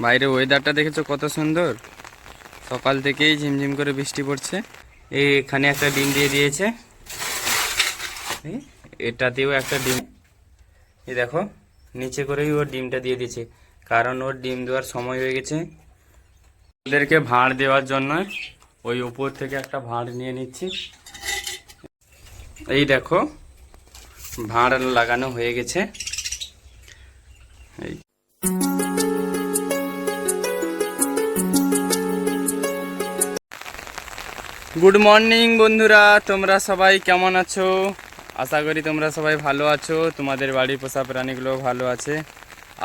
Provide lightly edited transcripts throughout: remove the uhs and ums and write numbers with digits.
বাইরে ওয়েদারটা দেখেছো কত সুন্দর। সকাল থেকেই ঝিমঝিম করে বৃষ্টি পড়ছে। এখানে একটা ডিম দিয়ে দিয়েছে, এটাতেও একটা ডিম। এই দেখো নিচে করেই ওর ডিমটা দিয়ে দিয়েছে, কারণ ওর ডিম দেওয়ার সময় হয়ে গেছে। ওদেরকে ভাঁড় দেওয়ার জন্য ওই উপর থেকে একটা ভাঁড় নিয়ে নিচ্ছি। এই দেখো ভাঁড় লাগানো হয়ে গেছে। এই গুড মর্নিং বন্ধুরা, তোমরা সবাই কেমন আছো? আশা করি তোমরা সবাই ভালো আছো, তোমাদের বাড়ির পোষা প্রাণীগুলো ভালো আছে।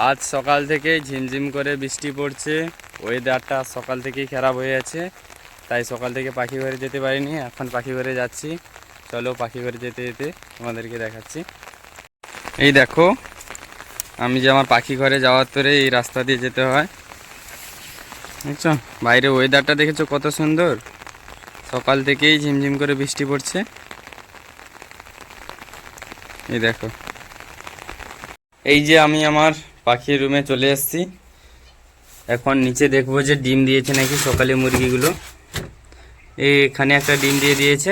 আজ সকাল থেকে ঝিমঝিম করে বৃষ্টি পড়ছে, ওয়েদারটা সকাল থেকেই খারাপ হয়ে আছে, তাই সকাল থেকে পাখি ঘরে যেতে পারিনি। এখন পাখি ঘরে যাচ্ছি, চলো পাখি ঘরে যেতে যেতে তোমাদেরকে দেখাচ্ছি। এই দেখো আমি যে আমার পাখি ঘরে যাওয়ার তরে এই রাস্তা দিয়ে যেতে হয়, বুঝছো? বাইরে ওয়েদারটা দেখেছো কত সুন্দর। সকাল থেকেই ঝিমঝিম করে বৃষ্টি পড়ছে। এই দেখো, এই যে আমি আমার পাখির রুমে চলে এসেছি। এখন নিচে দেখবো যে ডিম দিয়েছে নাকি সকালে মুরগিগুলো। এখানে একটা ডিম দিয়ে দিয়েছে,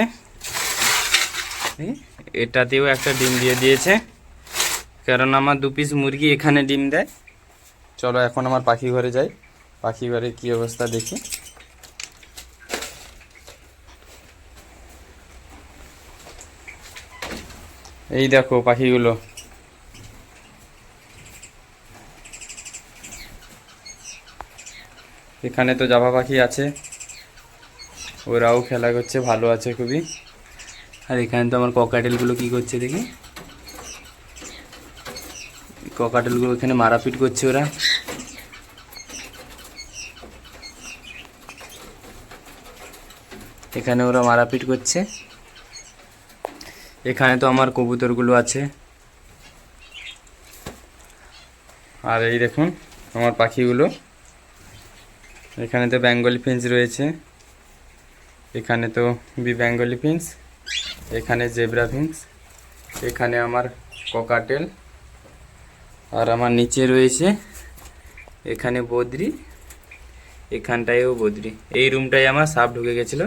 এটাতেও একটা ডিম দিয়ে দিয়েছে, কারণ আমার 2 পিস মুরগি এখানে ডিম দেয়। চলো এখন আমার পাখি ঘরে যাই, পাখি ঘরে কি অবস্থা দেখি। এই দেখো পাখিগুলো, এখানে তো জাভা পাখি আছে, ওরাও খেলা করছে, ভালো আছে খুবই। আর এখানে তো আমার ককাটেলগুলো কি করছে দেখি, ককাটেলগুলো এখানে মারাপিট করছে ওরা। এখানে ওরা মারাপিট করছে। এখানে তো আমার কবুতরগুলো আছে। আর এই দেখুন আমার পাখিগুলো, এখানে তো বেঙ্গলি ফিঞ্চ রয়েছে, এখানে তো বেঙ্গলি ফিঞ্চ, এখানে জেব্রা ফিঞ্চ, এখানে আমার ককাটেল, আর আমার নিচে রয়েছে এখানে বদ্রি, এখানটায়ও বদ্রি। এই রুমটায় আমার সাপ ঢুকে গেছিলো,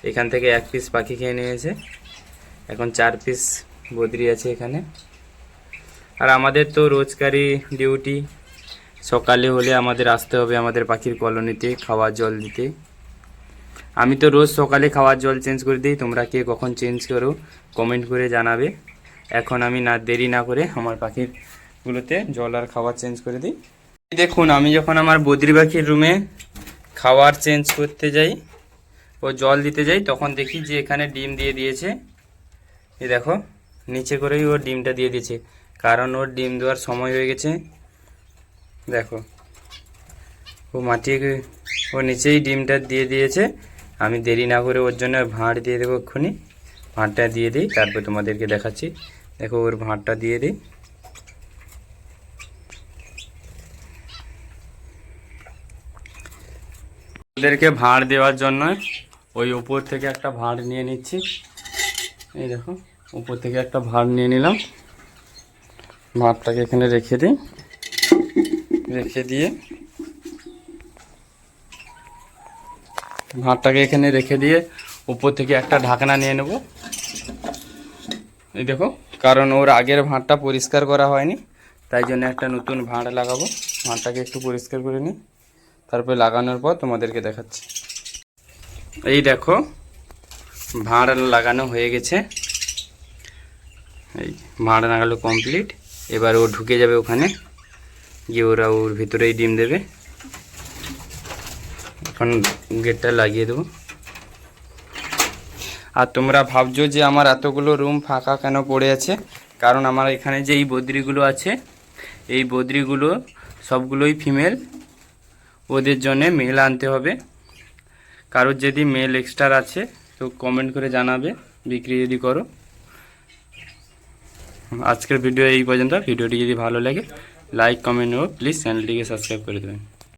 এখান থেকে 1 পিস পাখি খেয়ে নিয়েছে, এখন 4 পিস বদ্রি আছে এখানে। আর আমাদের তো রোজকারি ডিউটি, সকালে হলে আমাদের আসতে হবে আমাদের পাখির কলোনিতে খাওয়ার জল দিতে। আমি তো রোজ সকালে খাওয়ার জল চেঞ্জ করে দিই, তোমরা কে কখন চেঞ্জ করো কমেন্ট করে জানাবে। এখন আমি দেরি না করে আমার পাখিরগুলোতে জল আর খাবার চেঞ্জ করে দিই। দেখুন আমি যখন আমার বদ্রি পাখির রুমে খাবার চেঞ্জ করতে যাই ও জল দিতে যাই, তখন দেখি যে এখানে ডিম দিয়ে দিয়েছে। এই দেখো নিচে করেই ওর ডিমটা দিয়ে দিয়েছে, কারণ ওর ডিম দেওয়ার সময় হয়ে গেছে। দেখো ও নিচেই ডিমটা দিয়ে দিয়েছে। আমি দেরি না করে ওর জন্য ভাঁড় দিয়ে দেবো, এক্ষুনি ভাঁড়টা দিয়ে দিই, তারপর তোমাদেরকে দেখাচ্ছি। দেখো ওর ভাঁড়টা দিয়ে দিই। ওদেরকে ভাঁড় দেওয়ার জন্য ওই উপর থেকে একটা ভাঁড় নিয়ে নিচ্ছি। এই দেখো উপর থেকে একটা ভাঁড় নিয়ে নিলাম, ভাঁড়টাকে এখানে রেখে দিই, রেখে দিয়ে ভাঁড়টাকে এখানে রেখে দিয়ে উপর থেকে একটা ঢাকনা নিয়ে নেব। এই দেখো, কারণ ওর আগের ভাঁড়টা পরিষ্কার করা হয়নি, তাই জন্য একটা নতুন ভাঁড় লাগাবো। ভাঁড়টাকে একটু পরিষ্কার করে নিই, তারপর লাগানোর পর তোমাদেরকে দেখাচ্ছি। এই দেখো ভাঁড় লাগানো হয়ে গেছে, এই ভাঁড় লাগানো কমপ্লিট। এবার ও ঢুকে যাবে ওখানে গিয়ে, ওরা ওর ভিতরেই ডিম দেবে। এখন গেটটা লাগিয়ে দেবো। আর তোমরা ভাবছো যে আমার এতগুলো রুম ফাঁকা কেন পড়ে আছে, কারণ আমার এখানে যে এই বদ্রিগুলো আছে, এই বদ্রিগুলো সবগুলোই ফিমেল, ওদের জন্য মেল আনতে হবে। কারোর যদি মেল এক্সট্রা আছে তো কমেন্ট করে জানাবে, বিক্রি যদি করো। আজকের ভিডিও এই পর্যন্ত। ভিডিওটি যদি ভালো লাগে লাইক কমেন্ট ও প্লিজ চ্যানেলটিকে সাবস্ক্রাইব করে দেবেন।